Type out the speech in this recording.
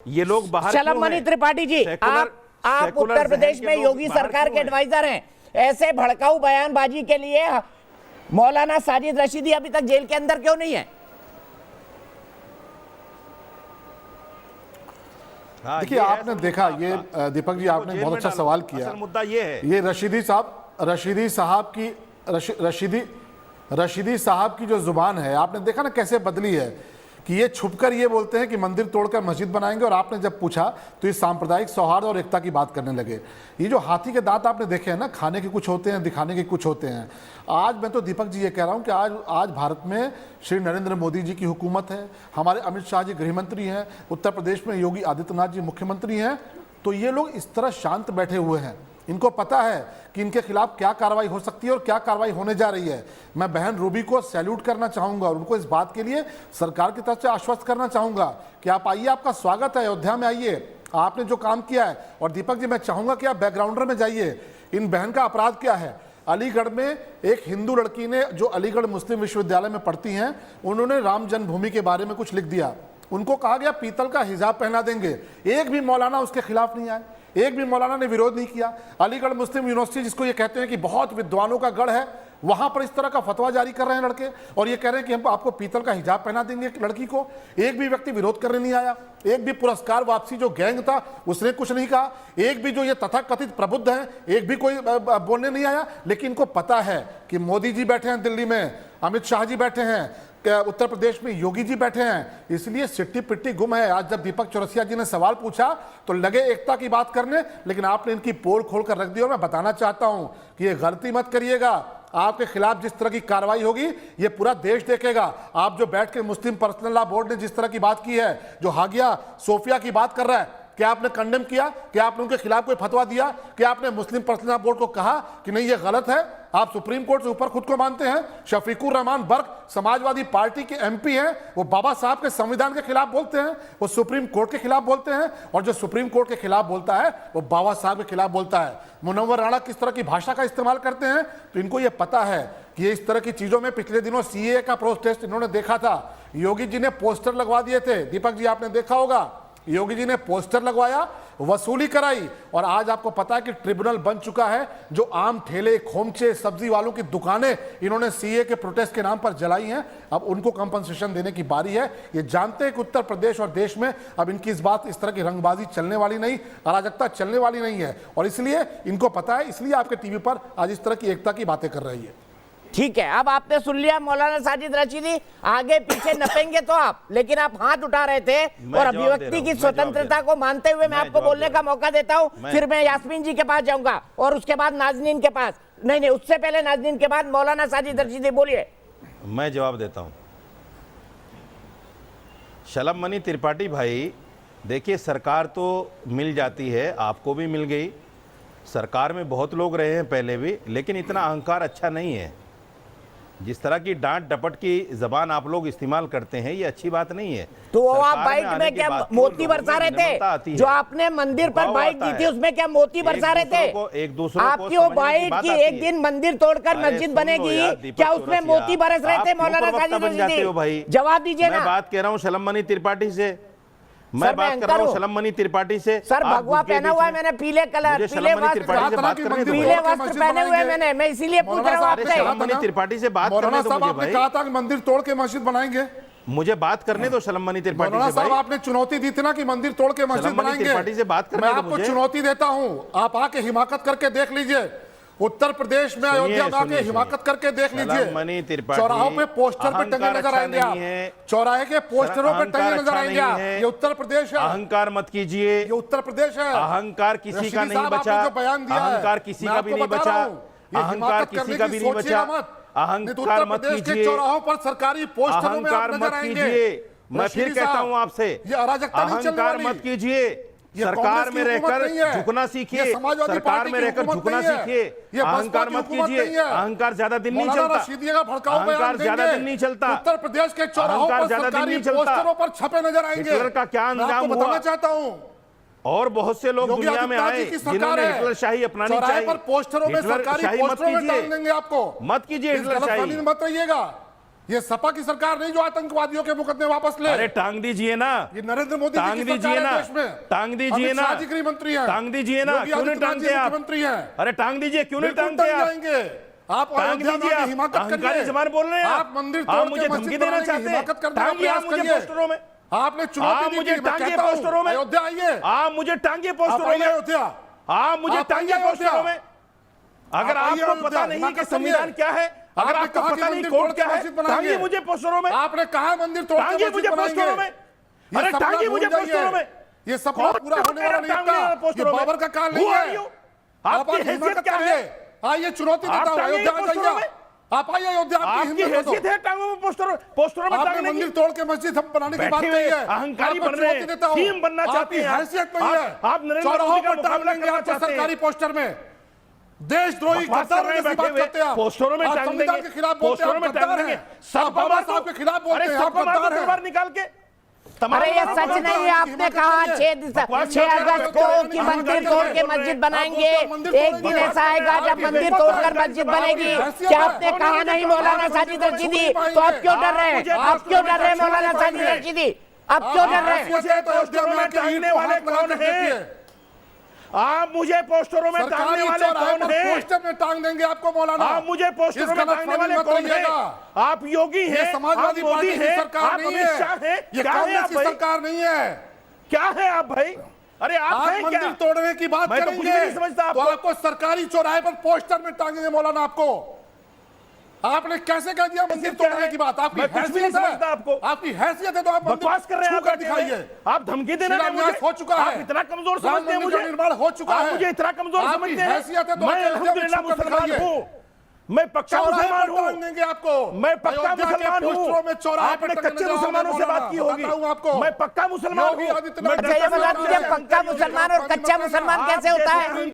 ये लोग बाहर शलम मनी त्रिपाठी जी, आप उत्तर प्रदेश में योगी सरकार के एडवाइजर हैं। ऐसे भड़काऊ बयानबाजी के लिए मौलाना साजिद रशीदी अभी तक जेल के अंदर क्यों नहीं है? देखिए, आपने देखा, ये दीपक जी आपने बहुत अच्छा सवाल किया। मुद्दा ये है, ये रशीदी साहब की जो जुबान है, आपने देखा ना कैसे बदली है कि ये छुपकर ये बोलते हैं कि मंदिर तोड़कर मस्जिद बनाएंगे, और आपने जब पूछा तो ये सांप्रदायिक सौहार्द और एकता की बात करने लगे। ये जो हाथी के दांत आपने देखे हैं ना, खाने के कुछ होते हैं, दिखाने के कुछ होते हैं। आज मैं तो दीपक जी ये कह रहा हूँ कि आज भारत में श्री नरेंद्र मोदी जी की हुकूमत है, हमारे अमित शाह जी गृह मंत्री हैं, उत्तर प्रदेश में योगी आदित्यनाथ जी मुख्यमंत्री हैं। तो ये लोग इस तरह शांत बैठे हुए हैं, इनको पता है कि इनके खिलाफ क्या कार्रवाई हो सकती है और क्या कार्रवाई होने जा रही है। मैं बहन रूबी को सैल्यूट करना चाहूंगा और उनको इस बात के लिए सरकार की तरफ से आश्वस्त करना चाहूंगा कि आप आइए, आपका स्वागत है, अयोध्या में आइए, आपने जो काम किया है। और दीपक जी, मैं चाहूंगा कि आप बैकग्राउंडर में जाइए, इन बहन का अपराध क्या है। अलीगढ़ में एक हिंदू लड़की ने, जो अलीगढ़ मुस्लिम विश्वविद्यालय में पढ़ती हैं, उन्होंने राम जन्मभूमि के बारे में कुछ लिख दिया। उनको कहा गया पीतल का हिजाब पहना देंगे, एक भी मौलाना उसके खिलाफ नहीं आए, एक भी मौलाना ने विरोध नहीं किया। अलीगढ़ मुस्लिम यूनिवर्सिटी, जिसको ये कहते हैं कि बहुत विद्वानों का गढ़ है, वहां पर इस तरह का फतवा जारी कर रहे हैं लड़के, और ये कह रहे हैं कि हम आपको पीतल का हिजाब पहना देंगे लड़की को। एक भी व्यक्ति विरोध करने नहीं आया, एक भी पुरस्कार वापसी जो गैंग था उसने कुछ नहीं कहा, एक भी जो ये तथाकथित प्रबुद्ध हैं एक भी कोई बोलने नहीं आया। लेकिन इनको पता है कि मोदी जी बैठे हैं दिल्ली में, अमित शाह जी बैठे हैं, उत्तर प्रदेश में योगी जी बैठे हैं, इसलिए सिट्टी पिट्टी गुम है। आज जब दीपक चौरसिया जी ने सवाल पूछा तो लगे एकता की बात करने, लेकिन आपने इनकी पोल खोल कर रख दी। और मैं बताना चाहता हूं कि ये गलती मत करिएगा, आपके खिलाफ जिस तरह की कार्रवाई होगी ये पूरा देश देखेगा। आप जो बैठ के मुस्लिम पर्सनल लॉ बोर्ड ने जिस तरह की बात की है, जो हागिया सोफिया की बात कर रहा है, क्या आपने कंडेम किया? क्या आपने उनके खिलाफ कोई फतवा दिया? क्या आपने मुस्लिम पर्सनल लॉ बोर्ड को कहा कि नहीं ये गलत है? आप सुप्रीम कोर्ट से ऊपर खुद को मानते हैं। शफीकुर रहमान बर्क समाजवादी पार्टी के एमपी हैं, वो बाबा साहब के संविधान के खिलाफ बोलते हैं, वो सुप्रीम कोर्ट के खिलाफ बोलते हैं, और जो सुप्रीम कोर्ट के खिलाफ बोलता है वो बाबा साहब के खिलाफ बोलता है। मुनव्वर राणा किस तरह की भाषा का इस्तेमाल करते हैं, तो इनको ये पता है कि ये इस तरह की चीजों में पिछले दिनों सीए का प्रोटेस्ट इन्होंने देखा था। योगी जी ने पोस्टर लगवा दिए थे, दीपक जी आपने देखा होगा, योगी जी ने पोस्टर लगवाया, वसूली कराई, और आज आपको पता है कि ट्रिब्यूनल बन चुका है। जो आम ठेले, खोमचे, सब्जी वालों की दुकानें इन्होंने सीए के प्रोटेस्ट के नाम पर जलाई हैं, अब उनको कंपनसेशन देने की बारी है। ये जानते हैं कि उत्तर प्रदेश और देश में अब इनकी इस तरह की रंगबाजी चलने वाली नहीं, अराजकता चलने वाली नहीं है, और इसलिए इनको पता है, इसलिए आपके टीवी पर आज इस तरह की एकता की बातें कर रही है। ठीक है, अब आपने सुन लिया मौलाना साजिद रशीदी, आगे पीछे नपेंगे तो आप, लेकिन आप हाथ उठा रहे थे, और अभिव्यक्ति की स्वतंत्रता को मानते हुए मैं आपको बोलने का मौका देता हूं। फिर मैं यास्मीन जी के पास जाऊंगा और उसके बाद नाजनीन के पास, नहीं उससे पहले नाजनीन के बाद मौलाना साजिद रशीदी, बोलिए। मैं जवाब देता हूं। शलम मनी त्रिपाठी भाई, देखिए, सरकार तो मिल जाती है, आपको भी मिल गई, सरकार में बहुत लोग रहे हैं पहले भी, लेकिन इतना अहंकार अच्छा नहीं है। जिस तरह की डांट डपट की जबान आप लोग इस्तेमाल करते हैं, ये अच्छी बात नहीं है। तो वो आप बाइट में क्या मोती बरसा रहे थे? जो आपने मंदिर पर बाइट दी थी उसमें क्या मोती बरसा रहे थे? एक दूसरे आपकी वो बाइट की एक दिन मंदिर तोड़कर मस्जिद बनेगी, क्या उसमें मोती बरस रहे थे? मौलाना साजिद रशीदी, जवाब दीजिए ना। मैं बात कह रहा हूँ शलम मनी त्रिपाठी से, मैं बात कर रहा हूँ शलम मनी त्रिपाठी से। सर, भगवा पहना हुआ है मैंने, पीले कलर, पीले वस्त्र पहने हुए मैंने, मैं इसीलिए पूछ रहा हूँ आपसे। शलम मनी त्रिपाठी से बात करने दो मुझे भाई। कहा था कि मंदिर तोड़ के मस्जिद बनाएंगे, मुझे बात करने दो शलम मनी त्रिपाठी से भाई। आपने चुनौती दी थी ना कि मंदिर तोड़ के मस्जिद बनाएंगे, त्रिपाठी से बात करने मैं दो आपको मुझे। चुनौती देता हूँ, आप आके हिमाकत करके देख लीजिए, उत्तर प्रदेश में अयोध्या में आके हिमाकत करके देख लीजिए, चौराहों पे पोस्टर पे टंगे नजर आएंगे आप, चौराहे के पोस्टरों पे टंगे नजर आएंगे आप। ये उत्तर प्रदेश है, अहंकार मत कीजिए, ये उत्तर प्रदेश है। अहंकार किसी का नहीं बचा, अहंकार किसी का भी नहीं बचा, अहंकार किसी का भी नहीं बचा, अहंकार मत कीजिए, चौराहों पर सरकारी पोस्टरों में अहंकार मत कीजिए। मैं फिर कहता हूं आपसे, अहंकार मत कीजिए, सरकार में रहकर झुकना सीखिए, सरकार में रहकर झुकना सीखिए, अहंकार मत कीजिए। अहंकार ज्यादा दिन नहीं चलता, अहंकार ज्यादा दिन नहीं चलता, उत्तर प्रदेश के चौराहों पर ज्यादा दिन नहीं सरकारी पोस्टरों पर छपे नजर आएंगे। हिटलर का क्या अंजाम हुआ चाहता हूँ, और बहुत से लोग दुनिया में आए जिन्होंने हिटलर शाही अपनानी चाहिए। पर पोस्टरों में सरकारी पोस्टरों में डाल देंगे आपको, मत कीजिए हिटलर शाही, मत रहिएगा। ये सपा की सरकार नहीं जो आतंकवादियों के मुकदमे वापस ले। अरे टांग दीजिए ना, ये नरेंद्र मोदी टांग जी की दीजिए सरकार ना, है देश में। टांग दीजिए अमित ना, शाह जी गृह मंत्री हैं, टांग दीजिए ना, योगी क्यों नहीं आदित्यनाथ टांगते जी आप? मुख्यमंत्री हैं। अरे टांग दीजिए, क्यों नहीं बिल्कुल टांगते टांग आप? जाएंगे आप। टांग अयोध्या में दीजिए आके आप, हिमाकत अहंकारी करिए। जबान बोल रहे हैं आप मंदिर तोड़ आप के मुझे मस्जिद धमकी देना बनाने की चाहते हैं? हिमाकत करने का टांगिए प्रयास आप मुझे करिए। पोस्टरों में, आपने चुनौती आप दी मुझे थी, मैं टांगिए कहता हूं, पोस्टरों में, अयोध्या आइए, आप मुझे टांगिए आप पोस्टरों आइए में, अयोध्या, आप मुझे आप टांगिए आइए पोस्टरों अयोध्या। में। अगर आप आइए आपको अयोध्या, पता नहीं कि हिमाकत संविधान करिए। क्या है, अगर आपने आपको कहा कि पता नहीं मंदिर कोर्ट तोड़ के क्या है, मस्जिद बनाएंगे। टांगिए मुझे पोस्टरों में, आपने कहा मंदिर तोड़ के टांगिए मस्जिद मुझे बनाएंगे। पोस्टरों में। ये अरे सपना टांगिए भूल मुझे जाइए। पोस्टरों में। ये सपना कौन पूरा होने वाला नहीं टांगने वाला था। ये पोस्टरों में? बाबर का काल नहीं Who are है। you? आप आपकी आज हैसियत हिमाकत क्या करिए। है? आइए चुनौती आप देता हूं, टांगिए अयोध्या आ पोस्टरों जाइए। में। आप आइए अयोध्या, आपकी आपकी हिम्मत हैसियत हो। है टांगों में पोस्टरों में आपने टांगने की? मंदिर तोड़ के मस्जिद हम बनाने की बात बैठे कही हुए है। अहंकारी आपको बन रहे चुनौती देता हूं। सीएम बनना चाहते आपकी हैं आप। हैसियत नहीं है। आप नरेंद्र चौराहों मोदी का पर टांग मुकाबला देंगे करना आपको चाहते हैं। सरकारी पोस्टर में। देशद्रोही बकवास कर रहे हैं, गद्दार बैठे हुए करते हैं आप। पोस्टरों में आप टांग संविधान देंगे, के खिलाफ बोलते हैं, पोस्टरों आप में टांग गद्दार देंगे। हैं। आप बाबा साहब के खिलाफ बोलते हैं, आप गद्दार हैं। तलवार निकाल के। अरे ये सच नहीं है, आपने कहा 6 अगस्त को कि मंदिर तोड़ के मस्जिद बनाएंगे। एक दिन ऐसा आएगा जब मंदिर तोड़कर मस्जिद बनेगी। क्या आपने कहा नहीं मौलाना साजिद रशीदी? तो आप क्यों डर रहे हैं? आप क्यों डर रहे हैं मौलाना साजिद रशीदी? आप क्यों डर रहे हैं? मुझे पोस्टरों में टांगने वाले कौन हैं? आप मुझे पोस्टरों में टांगने वाले कौन हैं? पोस्टर में टांग देंगे आपको मौलाना। आप मुझे पोस्टरों में टांगने वाले कौन हैं? आप योगी ये हैं, आप समाजवादी मोदी पार्टी की हैं, सरकार आप नहीं अमित शाह है। हैं। ये क्या है कांग्रेस आप की भाई? सरकार नहीं है। क्या है आप भाई? अरे आप आप हैं क्या? मंदिर तोड़ने की बात मैं तो कुछ भी करेंगे नहीं समझता तो आपको। आपको सरकारी चौराहे पर पोस्टर में टांगेंगे मौलाना आपको। आपने कैसे कह दिया मंदिर क्या तोड़ने है? की बात? आपकी मैं कुछ भी नहीं हैसियत समझता है आपको। आपकी हैसियत है तो आप बकवास कर रहे हैं, आप छूकर बैठे हुए। दिखाइए। आप धमकी देना है शिलान्यास मुझे? हो चुका आप है। इतना कमजोर राम समझते हैं मंदिर का मुझे? निर्माण हो चुका आप है। मुझे इतना कमजोर आपकी समझते हैं? हैसियत है तो मैं आके अयोध्या में अल्हम्दुलिल्लाह छूकर मुसलमान दिखाइए। हूँ, मैं पक्का चौराहे मुसलमान पर टांग हूँ, देंगे आपको। मैं पक्का अयोध्या के मुसलमान पोस्टरों में हूँ। चौराहे पर आपने टांगने कच्चे जाओगे मुसलमानों से मौलाना, बात की होगी। बताता हूं आपको। मैं पक्का मुसलमान योगी हूँ। आदित्यनाथ अच्छा ये बता दीजिए, पक्का मुसलमान और कच्चा मुसलमान कैसे होता है?